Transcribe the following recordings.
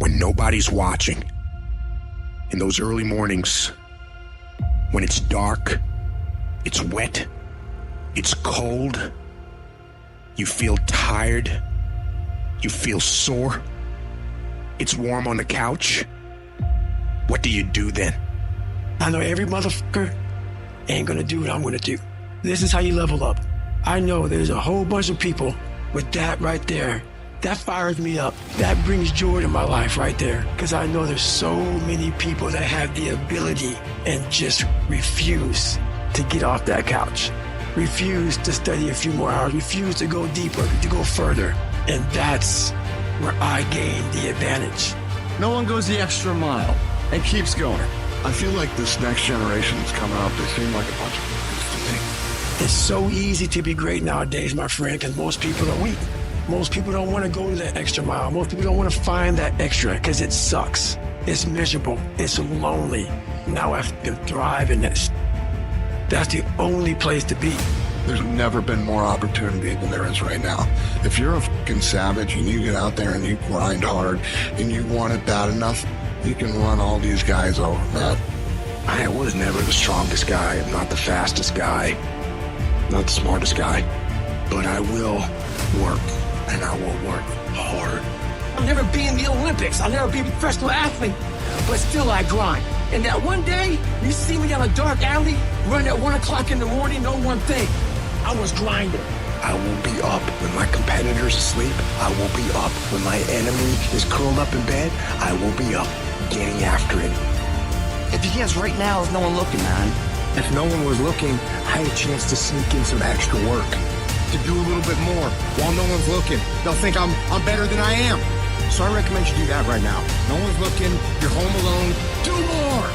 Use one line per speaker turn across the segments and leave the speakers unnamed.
when nobody's watching. In those early mornings, when it's dark, it's wet, it's cold, you feel tired, you feel sore, it's warm on the couch. What do you do then?
I know every motherfucker ain't gonna do what I'm gonna do. This is how you level up. I know there's a whole bunch of people with that right there. That fires me up. That brings joy to my life right there. Because I know there's so many people that have the ability and just refuse to get off that couch. Refuse to study a few more hours. Refuse to go deeper, to go further. And that's where I gain the advantage.
No one goes the extra mile and keeps going.
I feel like this next generation is coming up. They seem like a bunch of kids to me.
It's so easy to be great nowadays, my friend, because most people are weak. Most people don't want to go to that extra mile. Most people don't want to find that extra because it sucks. It's miserable. It's lonely. Now I can thrive in this. That's the only place to be.
There's never been more opportunity than there is right now. If you're a fucking savage and you get out there and you grind hard and you want it bad enough, you can run all these guys over, man.
I was never the strongest guy. I'm not the fastest guy. Not the smartest guy. But I will work. And I will work hard.
I'll never be in the Olympics. I'll never be a professional athlete. But still I grind. And that one day, you see me down a dark alley, running at 1 o'clock in the morning, know one thing. I was grinding.
I will be up when my competitor's asleep. I will be up when my enemy is curled up in bed. I will be up getting after it.
If you guess right now, there's no one looking, man.
If no one was looking, I had a chance to sneak in some extra work.
To do a little bit more while no one's looking. They'll think I'm better than I am. So I recommend you do that right now. No one's looking. You're home alone. Do more.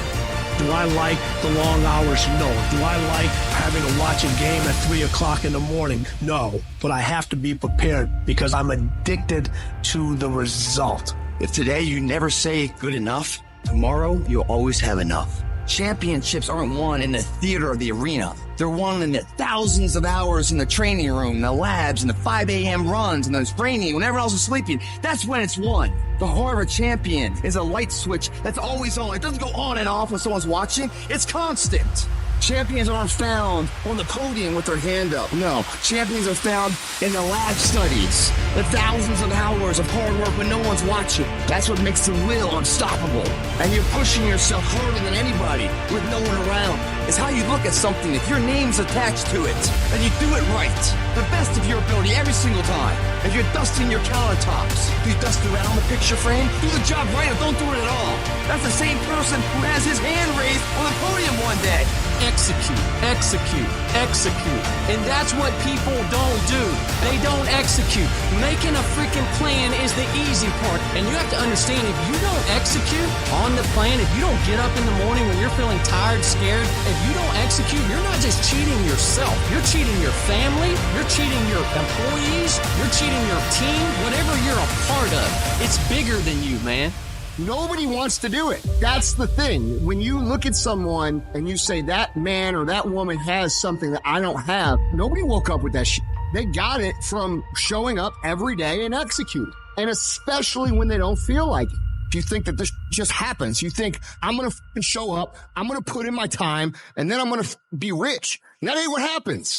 Do I like the long hours? No. Do I like having to watch a game at 3 o'clock in the morning? No. But I have to be prepared because I'm addicted to the result.
If today you never say good enough, tomorrow you'll always have enough. Championships aren't won in the theater or the arena. They're won in the thousands of hours in the training room, the labs, and the 5 a.m. runs, and those training when everyone else is sleeping. That's when it's won. The heart of a champion is a light switch that's always on. It doesn't go on and off when someone's watching. It's constant. Champions aren't found on the podium with their hand up. No, champions are found in the lab studies. The thousands of hours of hard work when no one's watching. That's what makes the will unstoppable. And you're pushing yourself harder than anybody with no one around. It's how you look at something if your name's attached to it. And you do it right. The best of your ability every single time. If you're dusting your countertops, do you dust around the picture frame? Do the job right or don't do it at all. That's the same person who has his hand raised on the podium one day.
Execute, execute, execute. And that's what people don't do. They don't execute. Making a freaking plan is the easy part. And you have to understand, if you don't execute on the plan, if you don't get up in the morning when you're feeling tired, scared, if you don't execute, you're not just cheating yourself. You're cheating your family. You're cheating your employees. You're cheating your team. Whatever you're a part of, it's bigger than you, man.
Nobody wants to do it. That's the thing. When you look at someone and you say that man or that woman has something that I don't have, nobody woke up with that shit. They got it from showing up every day and executing. And especially when they don't feel like it. If you think that this just happens, you think, I'm going to show up, I'm going to put in my time, and then I'm going to be rich. And that ain't what happens.